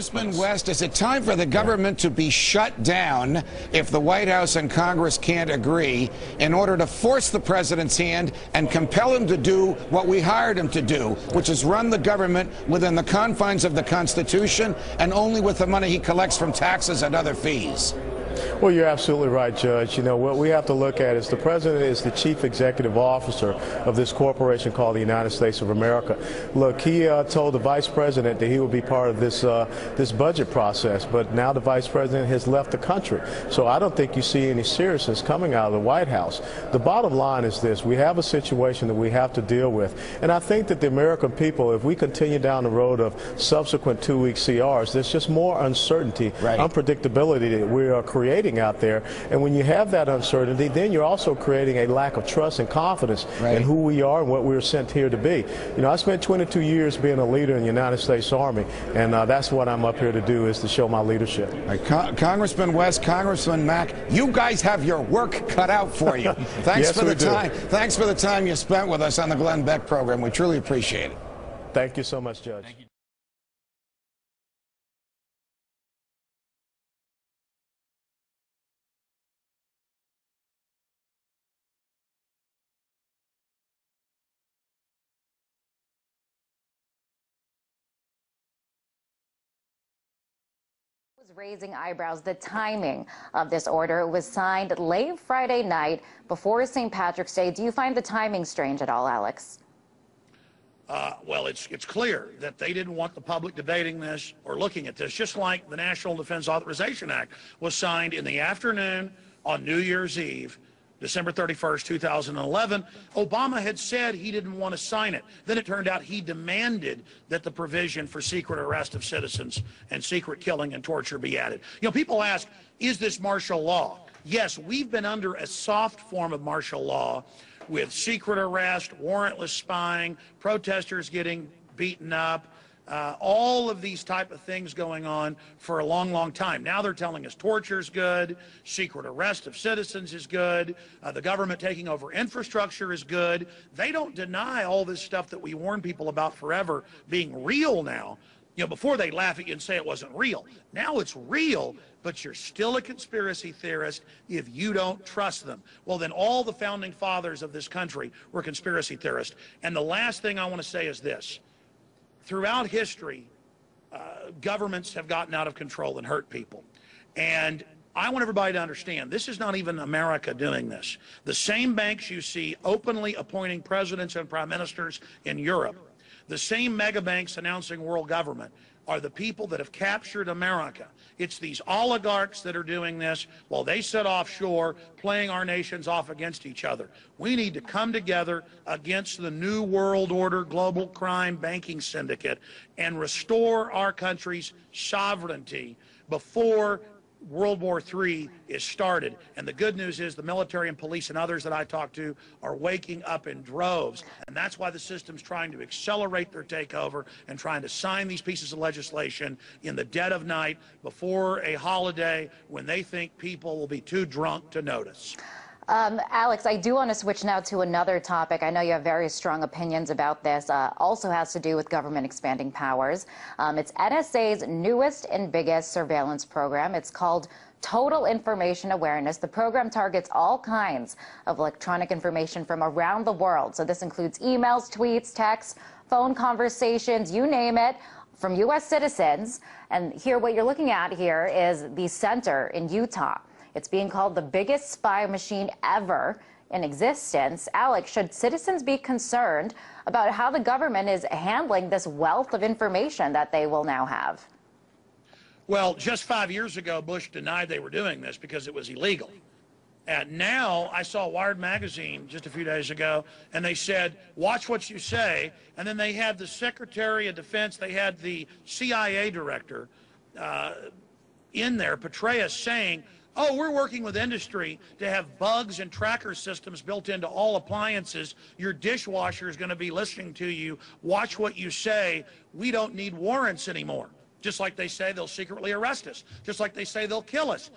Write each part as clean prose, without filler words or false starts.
Congressman West, is it time for the government to be shut down if the White House and Congress can't agree in order to force the president's hand and compel him to do what we hired him to do, which is run the government within the confines of the Constitution and only with the money he collects from taxes and other fees? Well, you're absolutely right, Judge. You know, what we have to look at is the president is the chief executive officer of this corporation called the United States of America. Look, he told the vice president that he would be part of this budget process, but now the vice president has left the country. So I don't think you see any seriousness coming out of the White House. The bottom line is this: we have a situation that we have to deal with, and I think that the American people, if we continue down the road of subsequent 2-week CRs, there's just more uncertainty, unpredictability that we are creating out there. And when you have that uncertainty, then you're also creating a lack of trust and confidence in who we are and what we were sent here to be. You know, I spent 22 years being a leader in the United States Army, and that's what I'm up here to do, is to show my leadership. Congressman West, Congressman Mack, you guys have your work cut out for you. Thanks for the time. Thanks for the time you spent with us on the Glenn Beck program. We truly appreciate it. Thank you so much, Judge. Was raising eyebrows. The timing of this order was signed late Friday night before St. Patrick's Day. Do you find the timing strange at all, Alex? Well, it's clear that they didn't want the public debating this or looking at this, just like the National Defense Authorization Act was signed in the afternoon on New Year's Eve, December 31st, 2011. Obama had said he didn't want to sign it. Then it turned out he demanded that the provision for secret arrest of citizens and secret killing and torture be added. You know, people ask, is this martial law? Yes, we've been under a soft form of martial law with secret arrest, warrantless spying, protesters getting beaten up, all of these type of things going on for a long, long time. Now they're telling us torture's good, secret arrest of citizens is good, the government taking over infrastructure is good. They don't deny all this stuff that we warn people about forever being real now. You know, before they laugh at you and say it wasn't real. Now it's real, but you're still a conspiracy theorist if you don't trust them. Well, then all the founding fathers of this country were conspiracy theorists. And the last thing I want to say is this. Throughout history, governments have gotten out of control and hurt people. And I want everybody to understand, this is not even America doing this. The same banks you see openly appointing presidents and prime ministers in Europe, the same mega banks announcing world government, are the people that have captured America. It's these oligarchs that are doing this while they sit offshore playing our nations off against each other. We need to come together against the New World Order global crime banking syndicate and restore our country's sovereignty before World War III is started. And the good news is the military and police and others that I talk to are waking up in droves. And that's why the system's trying to accelerate their takeover and trying to sign these pieces of legislation in the dead of night before a holiday when they think people will be too drunk to notice. Alex, I do want to switch now to another topic. I know you have very strong opinions about this. Also has to do with government expanding powers. It's NSA's newest and biggest surveillance program. It's called Total Information Awareness. The program targets all kinds of electronic information from around the world. So this includes emails, tweets, texts, phone conversations, you name it, from U.S. citizens. And here, what you're looking at here is the center in Utah. It's being called the biggest spy machine ever in existence. Alex, should citizens be concerned about how the government is handling this wealth of information that they will now have? Well, just 5 years ago, Bush denied they were doing this because it was illegal. And now I saw Wired magazine just a few days ago, and they said, watch what you say. And then they had the Secretary of Defense, they had the CIA director in there, Petraeus, saying, oh, we're working with industry to have bugs and tracker systems built into all appliances. Your dishwasher is going to be listening to you. Watch what you say. We don't need warrants anymore. Just like they say they'll secretly arrest us. Just like they say they'll kill us.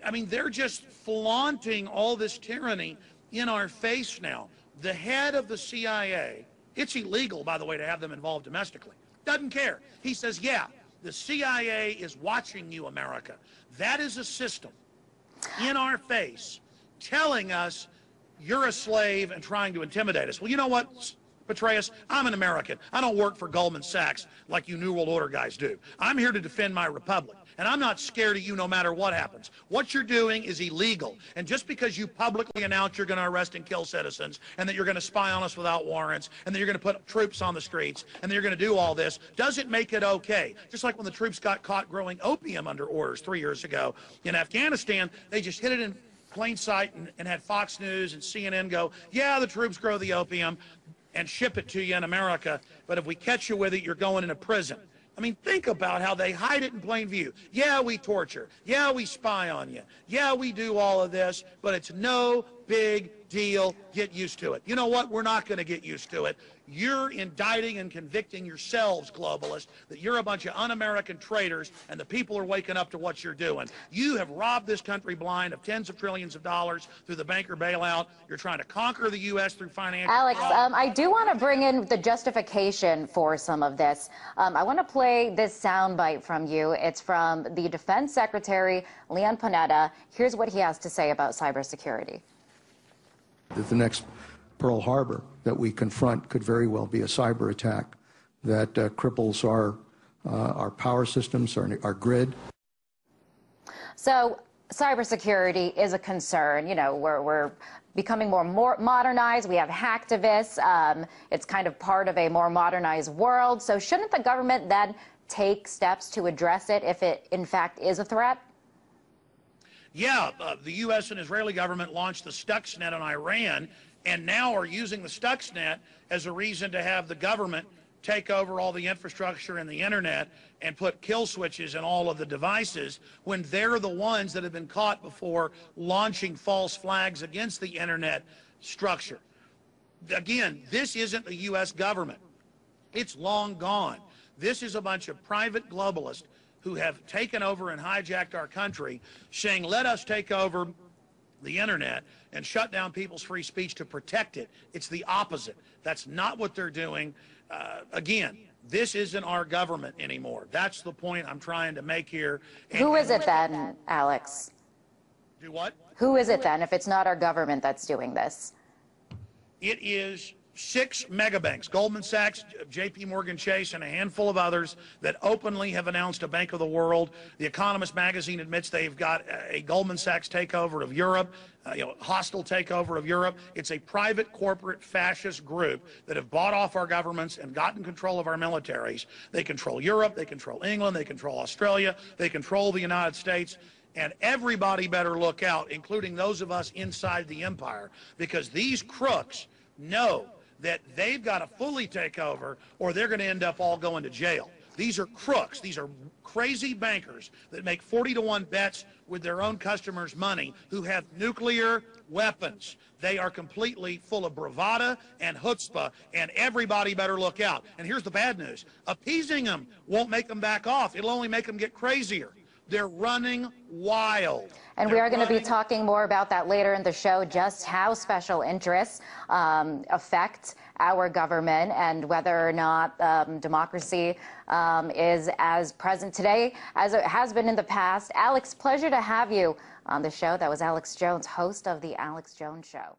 I mean, they're just flaunting all this tyranny in our face now. The head of the CIA, it's illegal, by the way, to have them involved domestically. Doesn't care. He says, yeah, The CIA is watching you, America. That is a system in our face telling us you're a slave and trying to intimidate us. Well, you know what, Petraeus? I'm an American. I don't work for Goldman Sachs like you New World Order guys do. I'm here to defend my republic, and I'm not scared of you no matter what happens. What you're doing is illegal, and just because you publicly announce you're going to arrest and kill citizens, and that you're going to spy on us without warrants, and that you're going to put troops on the streets, and that you're going to do all this, doesn't make it okay. Just like when the troops got caught growing opium under orders 3 years ago in Afghanistan, they just hid it in plain sight and had Fox News and CNN go, yeah, the troops grow the opium and ship it to you in America, but if we catch you with it, you're going into prison. I mean, think about how they hide it in plain view. Yeah, we torture. Yeah, we spy on you. Yeah, we do all of this, but it's no big deal. Get used to it. You know what? We're not going to get used to it. You're indicting and convicting yourselves, globalists, that you're a bunch of un-American traitors, and the people are waking up to what you're doing. You have robbed this country blind of tens of trillions of dollars through the banker bailout. You're trying to conquer the U.S. through financial Alex, I do want to bring in the justification for some of this. I want to play this soundbite from you. It's from the Defense Secretary, Leon Panetta. Here's what he has to say about cybersecurity. The next Pearl Harbor that we confront could very well be a cyber attack that cripples our power systems, our grid. So cybersecurity is a concern. You know, we're becoming more modernized. We have hacktivists. It's kind of part of a more modernized world. So shouldn't the government then take steps to address it if it, in fact, is a threat? Yeah, the U.S. and Israeli government launched the Stuxnet on Iran, and now are using the Stuxnet as a reason to have the government take over all the infrastructure and the internet and put kill switches in all of the devices, when they're the ones that have been caught before launching false flags against the internet structure. Again, this isn't the U.S. government. It's long gone. This is a bunch of private globalists who have taken over and hijacked our country, saying, let us take over the internet and shut down people's free speech to protect it. It's the opposite. That's not what they're doing. Again, this isn't our government anymore. That's the point I'm trying to make here. Who is it then, Alex? Do what? Who is it then if it's not our government that's doing this? It is 6 megabanks, Goldman Sachs, JP Morgan Chase, and a handful of others that openly have announced a Bank of the World. The Economist magazine admits they've got a Goldman Sachs takeover of Europe, hostile takeover of Europe. It's a private corporate fascist group that have bought off our governments and gotten control of our militaries. They control Europe, they control England, they control Australia, they control the United States. And everybody better look out, including those of us inside the empire, because these crooks know that they've got to fully take over or they're going to end up all going to jail. These are crooks. These are crazy bankers that make 40-to-1 bets with their own customers' money who have nuclear weapons. They are completely full of bravado and chutzpah, and everybody better look out. And here's the bad news. Appeasing them won't make them back off. It'll only make them get crazier. They're running wild. And we are going to be talking more about that later in the show, just how special interests affect our government and whether or not democracy is as present today as it has been in the past. Alex, pleasure to have you on the show. That was Alex Jones, host of The Alex Jones Show.